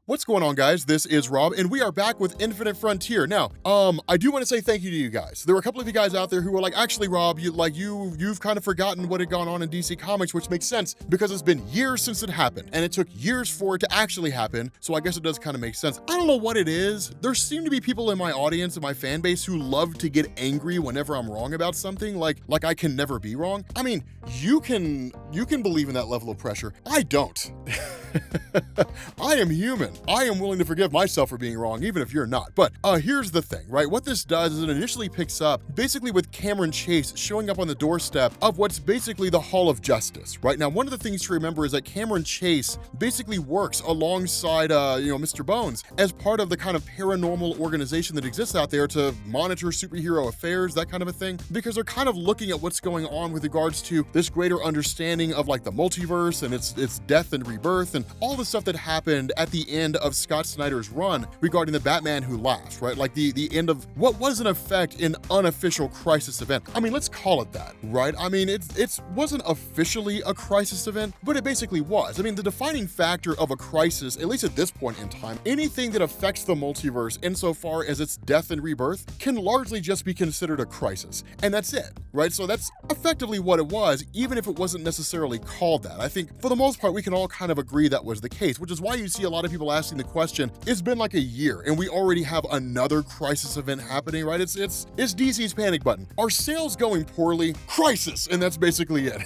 What's going on, guys? This is Rob, and we are back with Infinite Frontier. Now, I do want to say thank you to you guys. There were a couple of you guys out there who were like, actually, Rob, you've kind of forgotten what had gone on in DC Comics, which makes sense because it's been years since it happened, and it took years for it to actually happen, so I guess it does kind of make sense. I don't know what it is. There seem to be people in my audience and my fan base who love to get angry whenever I'm wrong about something, like I can never be wrong. I mean, you can believe in that level of pressure. I don't. I am human. I am willing to forgive myself for being wrong, even if you're not. But here's the thing, right? What this does is it initially picks up basically with Cameron Chase showing up on the doorstep of what's basically the Hall of Justice, right? Now, one of the things to remember is that Cameron Chase basically works alongside, Mr. Bones as part of the kind of paranormal organization that exists out there to monitor superhero affairs, that kind of a thing, because they're kind of looking at what's going on with regards to this greater understanding of like the multiverse and its death and rebirth and all the stuff that happened at the end of Scott Snyder's run regarding the Batman Who Laughs, right? Like the end of what was in effect an unofficial crisis event. I mean, let's call it that, right? I mean, it wasn't officially a crisis event, but it basically was. I mean, the defining factor of a crisis, at least at this point in time, anything that affects the multiverse insofar as its death and rebirth can largely just be considered a crisis. And that's it, right? So that's effectively what it was, even if it wasn't necessarily called that. I think for the most part, we can all kind of agree that was the case, which is why you see a lot of people asking the question, it's been like a year and we already have another crisis event happening, right? It's DC's panic button. Are sales going poorly? Crisis! And that's basically it.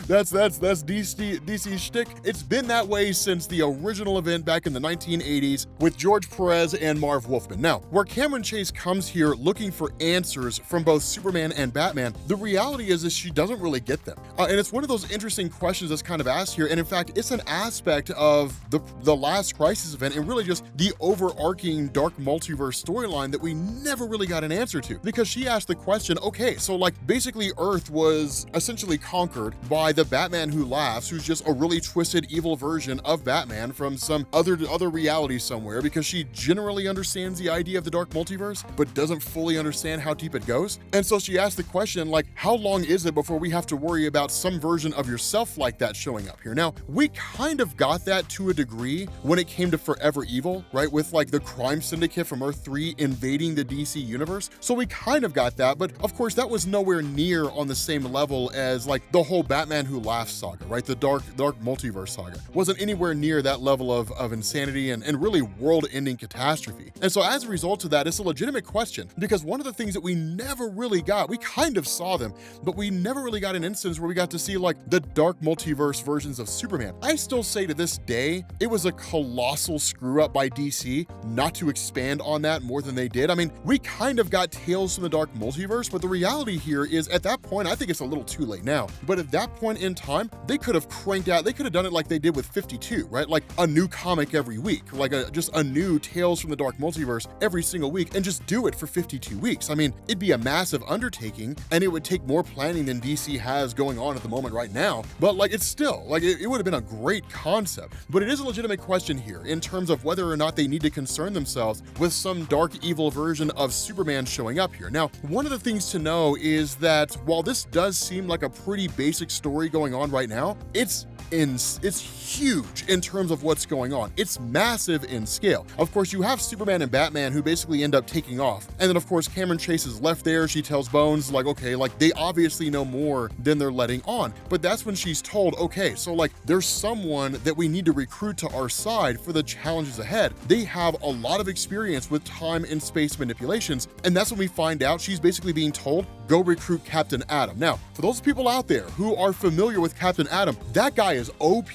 That's DC's shtick. It's been that way since the original event back in the 1980s with George Perez and Marv Wolfman. Now, where Cameron Chase comes here looking for answers from both Superman and Batman, the reality is that she doesn't really get them. And it's one of those interesting questions that's kind of asked here. And in fact, it's an aspect of the last crisis event and really just the overarching dark multiverse storyline that we never really got an answer to, because she asked the question, okay, so like basically Earth was essentially conquered by the Batman Who Laughs, who's just a really twisted evil version of Batman from some other reality somewhere, because she generally understands the idea of the dark multiverse but doesn't fully understand how deep it goes. And so she asked the question, like, how long is it before we have to worry about some version of yourself like that showing up here? Now, we kind of got that to a degree when it came to Forever Evil, right? With like the crime syndicate from Earth 3 invading the DC universe. So we kind of got that, but of course that was nowhere near on the same level as like the whole Batman Who Laughs saga, right? The dark multiverse saga wasn't anywhere near that level of insanity and really world-ending catastrophe. And so as a result of that, it's a legitimate question, because one of the things that we never really got, we kind of saw them, but we never really got an instance where we got to see like the dark multiverse versions of Superman. I still say to this day, it was a colossal screw up by DC not to expand on that more than they did. I mean, we kind of got Tales from the Dark Multiverse, but the reality here is at that point, I think it's a little too late now, but at that point in time, they could have cranked out, they could have done it like they did with 52, right? Like a new comic every week, like just a new Tales from the Dark Multiverse every single week, and just do it for 52 weeks. I mean, it'd be a massive undertaking, and it would take more planning than DC has going on at the moment right now, but like it's still, like it would have been a great concept. But it is a legitimate question here in terms of whether or not they need to concern themselves with some dark evil version of Superman showing up here. Now, one of the things to know is that while this does seem like a pretty basic story going on right now, it's huge in terms of what's going on. It's massive in scale. Of course, you have Superman and Batman who basically end up taking off. And then of course, Cameron Chase is left there. She tells Bones like, okay, like they obviously know more than they're letting on. But that's when she's told, okay, so like there's someone that we need to recruit to our side for the challenges ahead. They have a lot of experience with time and space manipulations. And that's when we find out she's basically being told, go recruit Captain Atom. Now, for those people out there who are familiar with Captain Atom, that guy is OP.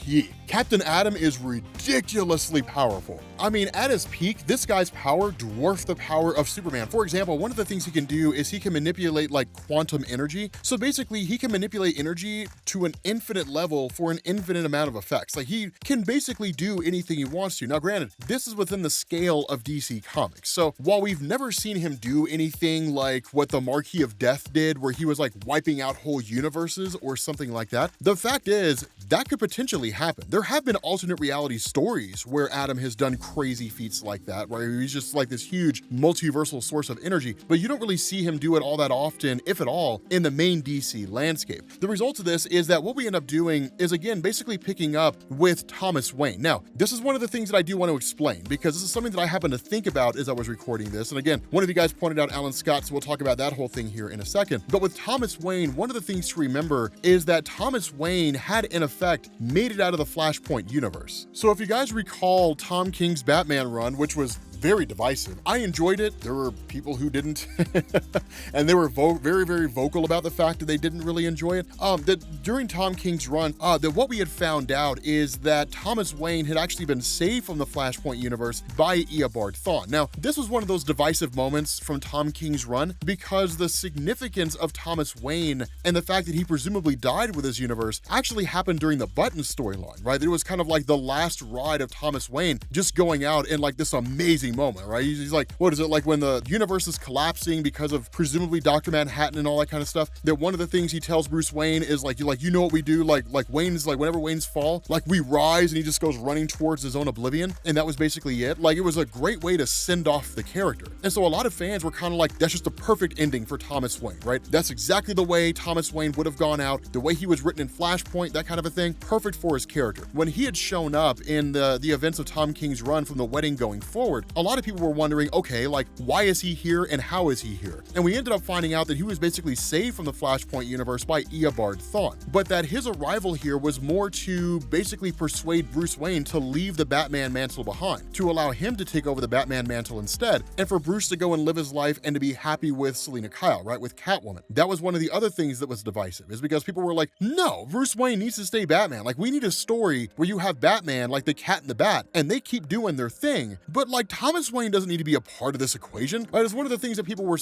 Captain Atom is ridiculously powerful. I mean, at his peak, this guy's power dwarfs the power of Superman. For example, one of the things he can do is he can manipulate like quantum energy. So basically, he can manipulate energy to an infinite level for an infinite amount of effects. Like he can basically do anything he wants to. Now, granted, this is within the scale of DC Comics. So while we've never seen him do anything like what the Marquis of Death did, where he was like wiping out whole universes or something like that, the fact is that could potentially happen. There have been alternate reality stories where Adam has done crazy feats like that, where he's just like this huge multiversal source of energy, but you don't really see him do it all that often, if at all, in the main DC landscape. The result of this is that what we end up doing is, again, basically picking up with Thomas Wayne. Now, this is one of the things that I do want to explain, because this is something that I happened to think about as I was recording this. And again, one of you guys pointed out Alan Scott, so we'll talk about that whole thing here in a second. But with Thomas Wayne, one of the things to remember is that Thomas Wayne had, in effect, made it out of the Flashpoint universe. So if you guys recall Tom King's Batman run, which was very divisive. I enjoyed it. There were people who didn't, and they were very, very vocal about the fact that they didn't really enjoy it. That during Tom King's run, that what we had found out is that Thomas Wayne had actually been saved from the Flashpoint universe by Eobard Thawne. Now, this was one of those divisive moments from Tom King's run because the significance of Thomas Wayne and the fact that he presumably died with his universe actually happened during the Button storyline, right? It was kind of like the last ride of Thomas Wayne just going out in like this amazing moment, right? He's like, what is it, like when the universe is collapsing because of presumably Dr. Manhattan and all that kind of stuff, that one of the things he tells Bruce Wayne is like, you know what we do, like Wayne's, like whenever Wayne's fall, like we rise, and he just goes running towards his own oblivion. And that was basically it. Like, it was a great way to send off the character. And so a lot of fans were kind of like, that's just a perfect ending for Thomas Wayne, right? That's exactly the way Thomas Wayne would have gone out, the way he was written in Flashpoint, that kind of a thing, perfect for his character. When he had shown up in the events of Tom King's run from the wedding going forward, a lot of people were wondering, okay, like, why is he here and how is he here? And we ended up finding out that he was basically saved from the Flashpoint universe by Eobard Thawne, but that his arrival here was more to basically persuade Bruce Wayne to leave the Batman mantle behind, to allow him to take over the Batman mantle instead, and for Bruce to go and live his life and to be happy with Selina Kyle, right, with Catwoman. That was one of the other things that was divisive, is because people were like, no, Bruce Wayne needs to stay Batman. Like, we need a story where you have Batman like the Cat in the Bat, and they keep doing their thing, but like Thomas Wayne doesn't need to be a part of this equation, right? It's one of the things that people were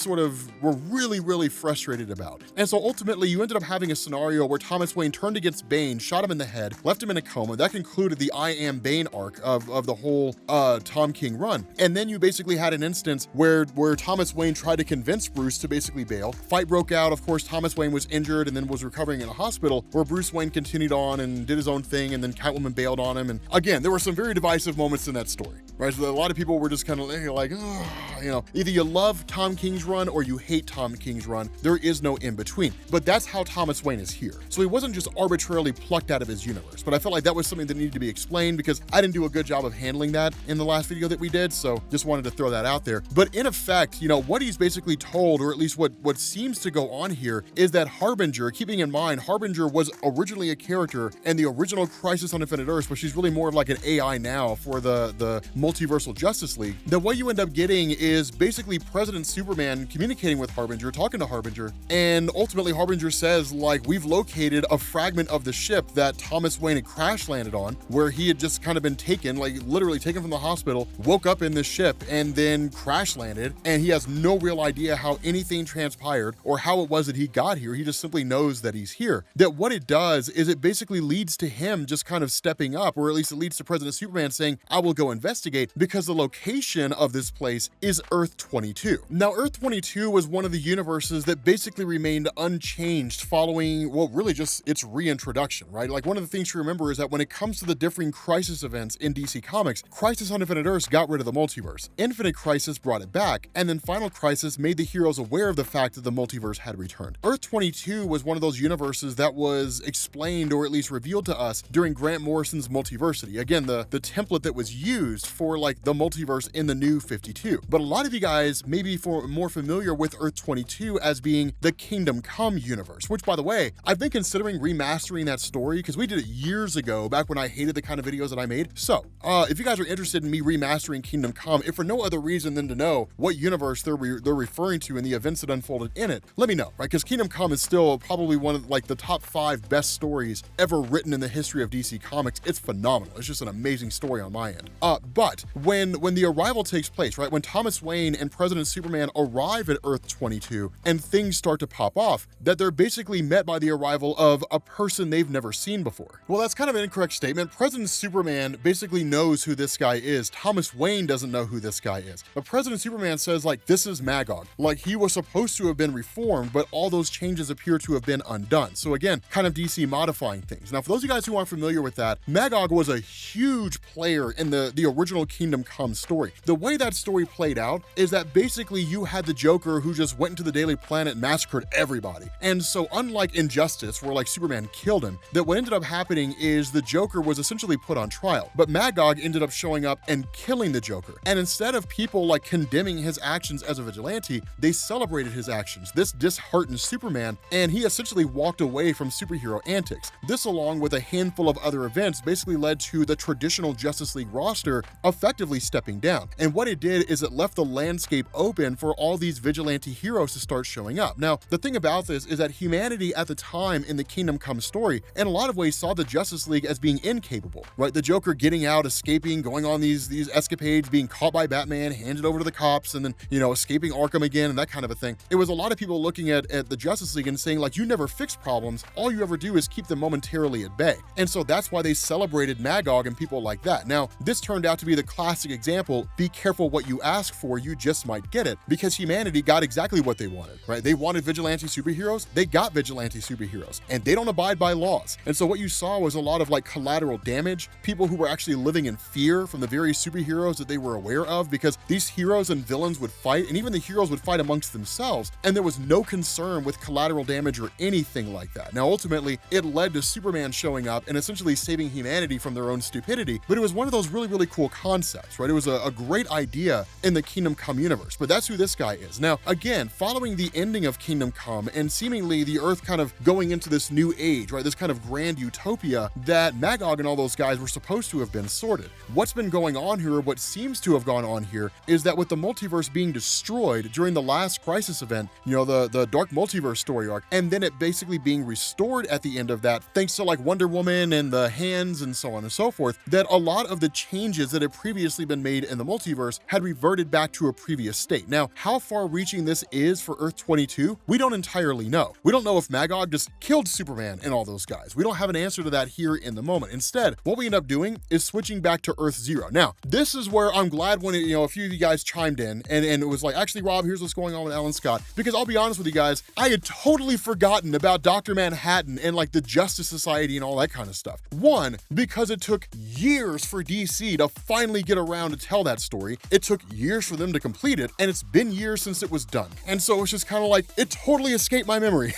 really, really frustrated about. And so ultimately you ended up having a scenario where Thomas Wayne turned against Bane, shot him in the head, left him in a coma. That concluded the I Am Bane arc of the whole Tom King run. And then you basically had an instance where Thomas Wayne tried to convince Bruce to basically bail. Fight broke out. Of course, Thomas Wayne was injured and then was recovering in a hospital, where Bruce Wayne continued on and did his own thing, and then Catwoman bailed on him. And again, there were some very divisive moments in that story, right? So a lot of people were just kind of like, oh, you know, either you love Tom King's run or you hate Tom King's run. There is no in between. But that's how Thomas Wayne is here. So he wasn't just arbitrarily plucked out of his universe, but I felt like that was something that needed to be explained because I didn't do a good job of handling that in the last video that we did. So just wanted to throw that out there. But in effect, you know, what he's basically told, or at least what seems to go on here, is that Harbinger, keeping in mind, Harbinger was originally a character in the original Crisis on Infinite Earths, but she's really more of like an AI now for the Multiversal Justice League. That what you end up getting is basically President Superman communicating with Harbinger, talking to Harbinger, and ultimately Harbinger says, like, we've located a fragment of the ship that Thomas Wayne had crash landed on, where he had just kind of been taken, like literally taken from the hospital, woke up in this ship, and then crash landed, and he has no real idea how anything transpired or how it was that he got here. He just simply knows that he's here. That what it does is it basically leads to him just kind of stepping up, or at least it leads to President Superman saying, I will go investigate, because the location of this place is Earth 22. Now, Earth 22 was one of the universes that basically remained unchanged following, well, really just its reintroduction, right? Like, one of the things to remember is that when it comes to the differing Crisis events in DC Comics, Crisis on Infinite Earths got rid of the multiverse. Infinite Crisis brought it back, and then Final Crisis made the heroes aware of the fact that the multiverse had returned. Earth 22 was one of those universes that was explained, or at least revealed to us, during Grant Morrison's Multiversity. Again, the template that was used for like the multiverse in the New 52. But a lot of you guys may be more familiar with Earth 22 as being the Kingdom Come universe, which, by the way, I've been considering remastering that story because we did it years ago, back when I hated the kind of videos that I made. So if you guys are interested in me remastering Kingdom Come, if for no other reason than to know what universe they're referring to in the events that unfolded in it, let me know, right? Because Kingdom Come is still probably one of like the top 5 best stories ever written in the history of DC Comics. It's phenomenal. It's just an amazing story on my end. But But when the arrival takes place, right, when Thomas Wayne and President Superman arrive at Earth 22 and things start to pop off, that they're basically met by the arrival of a person they've never seen before. Well, that's kind of an incorrect statement. President Superman basically knows who this guy is. Thomas Wayne doesn't know who this guy is. But President Superman says, like, this is Magog. Like, he was supposed to have been reformed, but all those changes appear to have been undone. So again, kind of DC modifying things. Now, for those of you guys who aren't familiar with that, Magog was a huge player in the original Kingdom Come story. The way that story played out is that basically you had the Joker who just went into the Daily Planet and massacred everybody. And so unlike Injustice, where like Superman killed him, that what ended up happening is the Joker was essentially put on trial. But Magog ended up showing up and killing the Joker. And instead of people like condemning his actions as a vigilante, they celebrated his actions. This disheartened Superman, and he essentially walked away from superhero antics. This, along with a handful of other events, basically led to the traditional Justice League roster effectively stepping down. And what it did is it left the landscape open for all these vigilante heroes to start showing up. Now, the thing about this is that humanity at the time in the Kingdom Come story, in a lot of ways, saw the Justice League as being incapable, right? The Joker getting out, escaping, going on these escapades, being caught by Batman, handed over to the cops, and then, you know, escaping Arkham again, and that kind of a thing. It was a lot of people looking at the Justice League and saying, like, you never fix problems. All you ever do is keep them momentarily at bay. And so that's why they celebrated Magog and people like that. Now, this turned out to be the classic example. Be careful what you ask for, you just might get it, because humanity got exactly what they wanted, right? They wanted vigilante superheroes. They got vigilante superheroes, and they don't abide by laws. And so what you saw was a lot of like collateral damage, people who were actually living in fear from the very superheroes that they were aware of, because these heroes and villains would fight, and even the heroes would fight amongst themselves, and there was no concern with collateral damage or anything like that. Now, ultimately, it led to Superman showing up and essentially saving humanity from their own stupidity, but it was one of those really, really cool concepts, right? It was a great idea in the Kingdom Come universe, but that's who this guy is. Now, again, following the ending of Kingdom Come and seemingly the Earth kind of going into this new age, right? This kind of grand utopia that Magog and all those guys were supposed to have been sorted. What's been going on here, or what seems to have gone on here, is that with the multiverse being destroyed during the last Crisis event, you know, the Dark Multiverse story arc, and then it basically being restored at the end of that, thanks to like Wonder Woman and the hands and so on and so forth, that a lot of the changes that had previously been made in the multiverse had reverted back to a previous state. Now, how far reaching this is for Earth 22, we don't entirely know. We don't know if Magog just killed Superman and all those guys. We don't have an answer to that here in the moment. Instead, what we end up doing is switching back to Earth 0. Now, this is where I'm glad when a few of you guys chimed in and it was like, actually, Rob, here's what's going on with Alan Scott, because I'll be honest with you guys, I had totally forgotten about Dr. Manhattan and like the Justice Society and all that kind of stuff. One, because it took years for DC to finally get around to tell that story. It took years for them to complete it, and it's been years since it was done. And so it's just kind of like, it totally escaped my memory.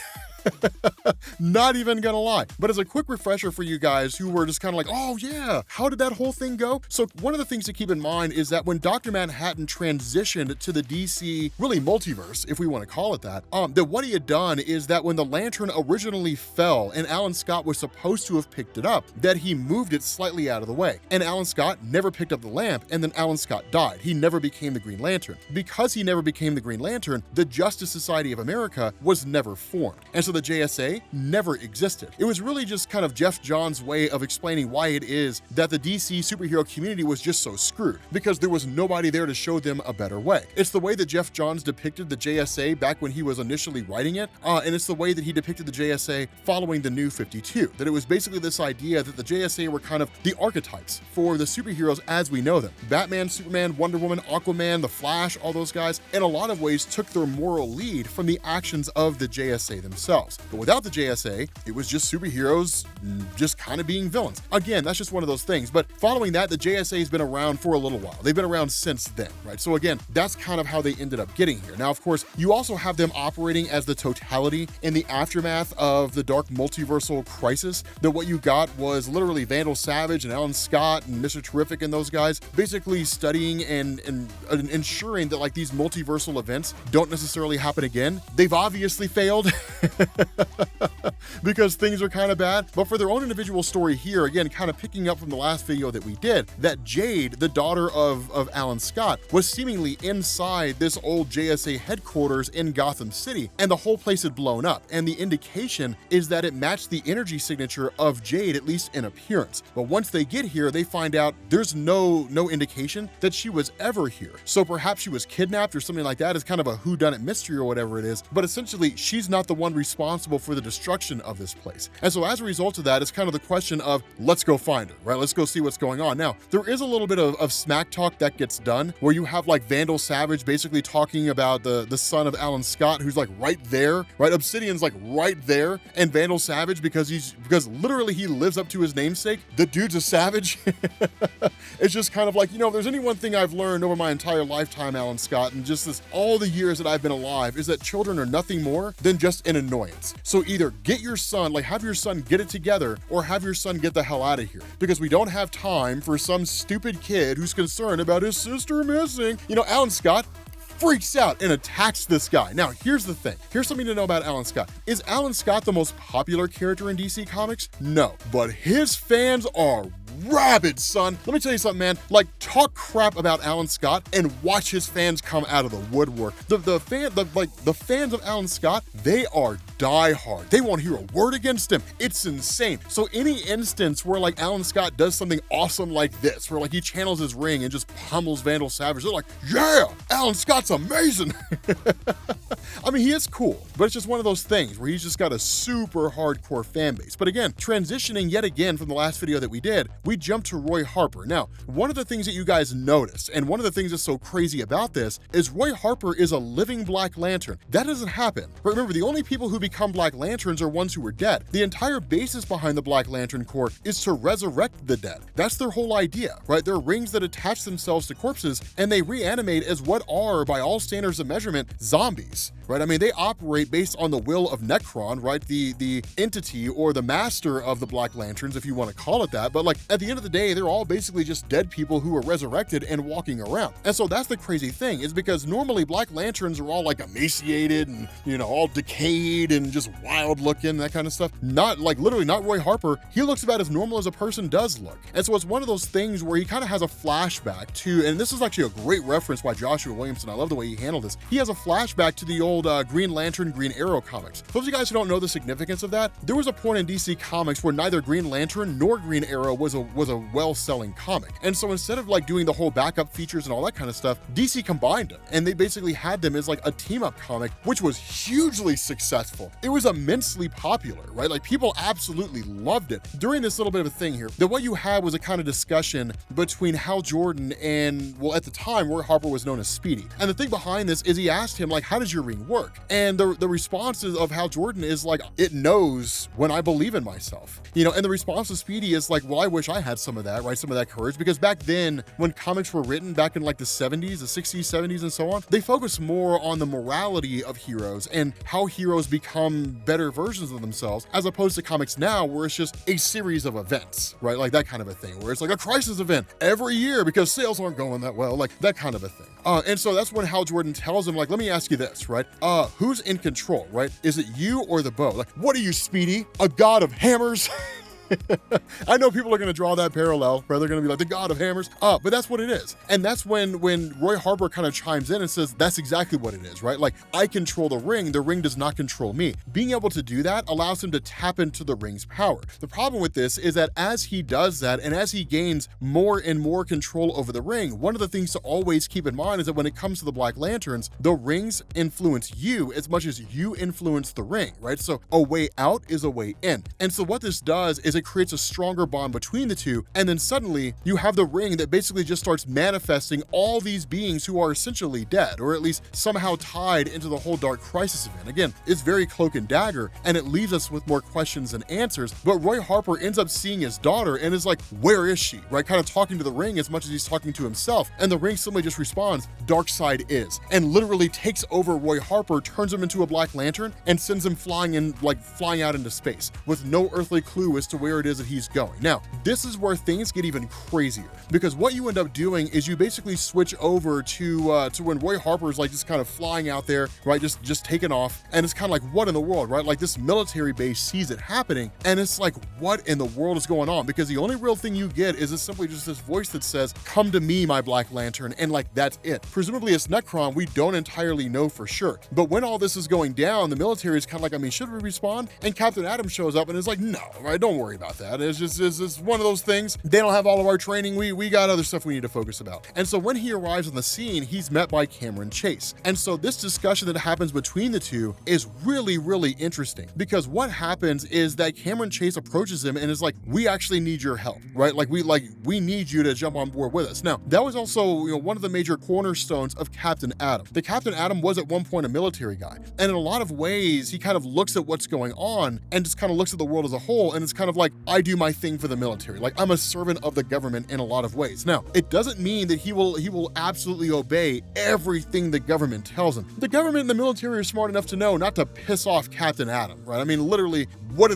Not even gonna lie. But as a quick refresher for you guys who were just kind of like, oh yeah, how did that whole thing go? So one of the things to keep in mind is that when Dr. Manhattan transitioned to the DC, really multiverse, if we want to call it that what he had done is that when the lantern originally fell and Alan Scott was supposed to have picked it up, that he moved it slightly out of the way. And Alan Scott never picked up the lamp, and then Alan Scott died. He never became the Green Lantern. Because he never became the Green Lantern, the Justice Society of America was never formed. And so the JSA never existed. It was really just kind of Jeff Johns' way of explaining why it is that the DC superhero community was just so screwed, because there was nobody there to show them a better way. It's the way that Jeff Johns depicted the JSA back when he was initially writing it, and it's the way that he depicted the JSA following the New 52, that it was basically this idea that the JSA were kind of the archetypes for the superheroes as we know them. Batman, Superman, Wonder Woman, Aquaman, The Flash, all those guys, in a lot of ways took their moral lead from the actions of the JSA themselves. But without the JSA, it was just superheroes just kind of being villains. Again, that's just one of those things. But following that, the JSA has been around for a little while. They've been around since then, right? So again, that's kind of how they ended up getting here. Now, of course, you also have them operating as the totality in the aftermath of the Dark Multiversal Crisis, that what you got was literally Vandal Savage and Alan Scott and Mr. Terrific and those guys basically studying and ensuring that like these multiversal events don't necessarily happen again. They've obviously failed. because things are kind of bad. But for their own individual story here, again, kind of picking up from the last video that we did, that Jade, the daughter of Alan Scott, was seemingly inside this old JSA headquarters in Gotham City, and the whole place had blown up. And the indication is that it matched the energy signature of Jade, at least in appearance. But once they get here, they find out there's no indication that she was ever here. So perhaps she was kidnapped or something like that. It's kind of a whodunit mystery or whatever it is. But essentially, she's not the one responsible for the destruction of this place. And so as a result of that, it's kind of the question of, let's go find her, right? Let's go see what's going on. Now, there is a little bit of smack talk that gets done where you have like Vandal Savage basically talking about the son of Alan Scott, who's like right there, right? Obsidian's like right there, and Vandal Savage, because literally he lives up to his namesake, the dude's a savage. It's just kind of like, if there's any one thing I've learned over my entire lifetime, Alan Scott, and just all the years that I've been alive, is that children are nothing more than just an annoyance. So either get your son, have your son get it together, or have your son get the hell out of here, because we don't have time for some stupid kid who's concerned about his sister missing. Alan Scott freaks out and attacks this guy. Now, here's the thing. Here's something to know about Alan Scott. Is Alan Scott the most popular character in DC Comics? No, but his fans are rabid, son. Let me tell you something, man. Talk crap about Alan Scott and watch his fans come out of the woodwork. The fans of Alan Scott, they are diehard. They won't hear a word against him. It's insane. So any instance where Alan Scott does something awesome like this, where he channels his ring and just pummels Vandal Savage, they're like, yeah, Alan Scott's amazing. I mean, he is cool, but it's just one of those things where he's just got a super hardcore fan base. But again, transitioning yet again from the last video that we did, we jumped to Roy Harper. Now, one of the things that you guys noticed, and one of the things that's so crazy about this, is Roy Harper is a living Black Lantern. That doesn't happen. But remember, the only people who become Black Lanterns are ones who were dead. The entire basis behind the Black Lantern Corps is to resurrect the dead. That's their whole idea, right? They're rings that attach themselves to corpses, and they reanimate as what are, by all standards of measurement, zombies, right? I mean, they operate based on the will of Necron, right? The entity or the master of the Black Lanterns, if you want to call it that. But at the end of the day, they're all basically just dead people who are resurrected and walking around. And so that's the crazy thing, is because normally Black Lanterns are all emaciated and, all decayed and just wild looking, that kind of stuff. Not literally not Roy Harper. He looks about as normal as a person does look. And so it's one of those things where he kind of has a flashback to, and this is actually a great reference by Joshua Williamson. I love the way he handled this. He has a flashback to the old Green Lantern, Green Arrow comics. For those of you guys who don't know the significance of that, there was a point in DC Comics where neither Green Lantern nor Green Arrow was a well-selling comic. And so instead of doing the whole backup features and all that kind of stuff, DC combined them, and they basically had them as a team-up comic, which was hugely successful. It was immensely popular, right? People absolutely loved it. During this little bit of a thing here, that what you had was a kind of discussion between Hal Jordan and, well, at the time, Roy Harper was known as Speedy. And the thing behind this is he asked him, how does your ring work? And the responses of Hal Jordan is it knows when I believe in myself. And the response of Speedy is well, I wish I had some of that, right? Some of that courage, because back then, when comics were written back in the 70s, the 60s, 70s, and so on, they focused more on the morality of heroes and how heroes become better versions of themselves, as opposed to comics now, where it's just a series of events, right? That kind of a thing, where it's a crisis event every year because sales aren't going that well, that kind of a thing. And so that's when Hal Jordan tells him, let me ask you this, right? Who's in control, right? Is it you or the bow? What are you, Speedy? A god of hammers? I know people are going to draw that parallel, where they're going to be the god of hammers, but that's what it is. And that's when Roy Harper kind of chimes in and says, that's exactly what it is, right? I control the ring does not control me. Being able to do that allows him to tap into the ring's power. The problem with this is that as he does that, and as he gains more and more control over the ring, one of the things to always keep in mind is that when it comes to the Black Lanterns, the rings influence you as much as you influence the ring, right? So a way out is a way in. And so what this does is it creates a stronger bond between the two, and then suddenly you have the ring that basically just starts manifesting all these beings who are essentially dead, or at least somehow tied into the whole Dark Crisis event. Again, it's very cloak and dagger, and it leaves us with more questions than answers, but Roy Harper ends up seeing his daughter and is where is she, right? Kind of talking to the ring as much as he's talking to himself, and the ring simply just responds, Darkseid is, and literally takes over Roy Harper, turns him into a Black Lantern, and sends him flying out into space with no earthly clue as to where it is that he's going. Now, this is where things get even crazier, because what you end up doing is you basically switch over to when Roy Harper's like just kind of flying out there, right, just taking off, and it's kind of like, what in the world, right? Like this military base sees it happening, and it's like, what in the world is going on? Because the only real thing you get is simply just this voice that says, "Come to me, my Black Lantern," and like that's it. Presumably it's Necron, we don't entirely know for sure. But when all this is going down, the military is kind of like, I mean, should we respond? And Captain Atom shows up and is like, no, right, don't worry about that. It's just it's one of those things. They don't have all of our training. We got other stuff we need to focus about. And so when he arrives on the scene, he's met by Cameron Chase. And so this discussion that happens between the two is really, really interesting, because what happens is that Cameron Chase approaches him and is like, we actually need your help, right? Like we need you to jump on board with us. Now, that was also, you know, one of the major cornerstones of Captain Atom. The Captain Atom was at one point a military guy. And in a lot of ways, he kind of looks at what's going on and just kind of looks at the world as a whole. And it's kind of like, I do my thing for the military. Like, I'm a servant of the government in a lot of ways. Now, it doesn't mean that he will absolutely obey everything the government tells him. The government and the military are smart enough to know not to piss off Captain Atom, right? I mean, literally, what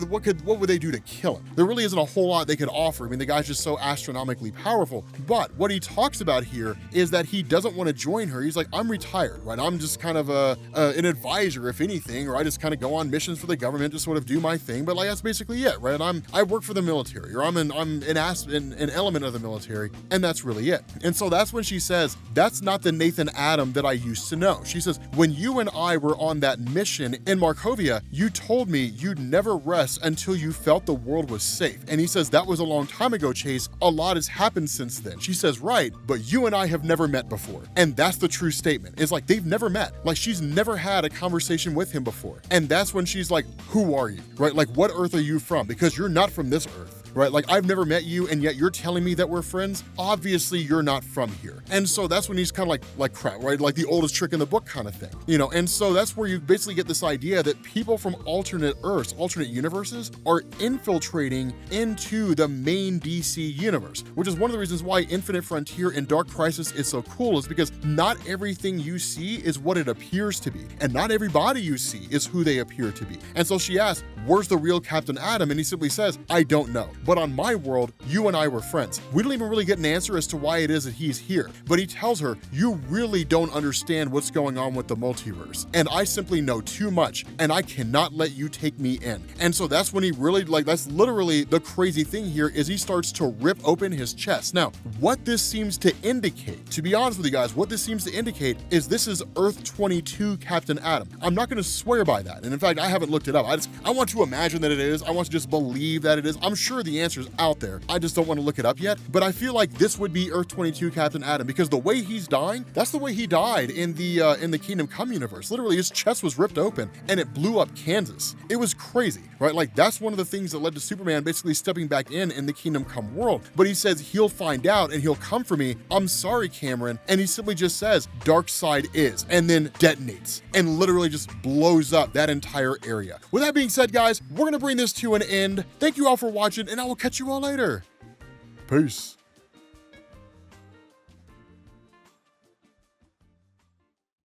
would they do to kill him? There really isn't a whole lot they could offer. I mean, the guy's just so astronomically powerful. But what he talks about here is that he doesn't want to join her. He's like, I'm retired, right? I'm just kind of an advisor, if anything, right? Just kind of go on missions for the government, just sort of do my thing. But like, that's basically it, right? I work for the military, or I'm an element of the military, and that's really it. And so that's when she says, that's not the Nathan Atom that I used to know. She says, when you and I were on that mission in Markovia, you told me you'd never rest until you felt the world was safe. And he says, that was a long time ago, Chase. A lot has happened since then. She says, right, but you and I have never met before. And that's the true statement. It's like, they've never met. Like, she's never had a conversation with him before. And that's when she's like, who are you, right? Like, what Earth are you from? Because you're not from this Earth. Right? Like, I've never met you, and yet you're telling me that we're friends. Obviously, you're not from here. And so that's when he's kind of like crap, right? Like the oldest trick in the book kind of thing, you know? And so that's where you basically get this idea that people from alternate Earths, alternate universes, are infiltrating into the main DC universe, which is one of the reasons why Infinite Frontier and Dark Crisis is so cool, is because not everything you see is what it appears to be. And not everybody you see is who they appear to be. And so she asks, where's the real Captain Atom? And he simply says, I don't know. But on my world, you and I were friends. We don't even really get an answer as to why it is that he's here. But he tells her, you really don't understand what's going on with the multiverse. And I simply know too much, and I cannot let you take me in. And so that's when he really, like, that's literally the crazy thing here, is he starts to rip open his chest. Now, what this seems to indicate, to be honest with you guys, what this seems to indicate is this is Earth 22 Captain Atom. I'm not going to swear by that. And in fact, I haven't looked it up. I want to imagine that it is. I want to just believe that it is. I'm sure the answer's out there. I just don't want to look it up yet. But I feel like this would be Earth 22 Captain Atom, because the way he's dying, that's the way he died in the Kingdom Come universe. Literally, his chest was ripped open and it blew up Kansas. It was crazy, right? Like, that's one of the things that led to Superman basically stepping back in the Kingdom Come world. But he says he'll find out and he'll come for me. I'm sorry, Cameron. And he simply just says, dark side is, and then detonates and literally just blows up that entire area. With that being said, guys, we're going to bring this to an end. Thank you all for watching, and I will catch you all later. Peace.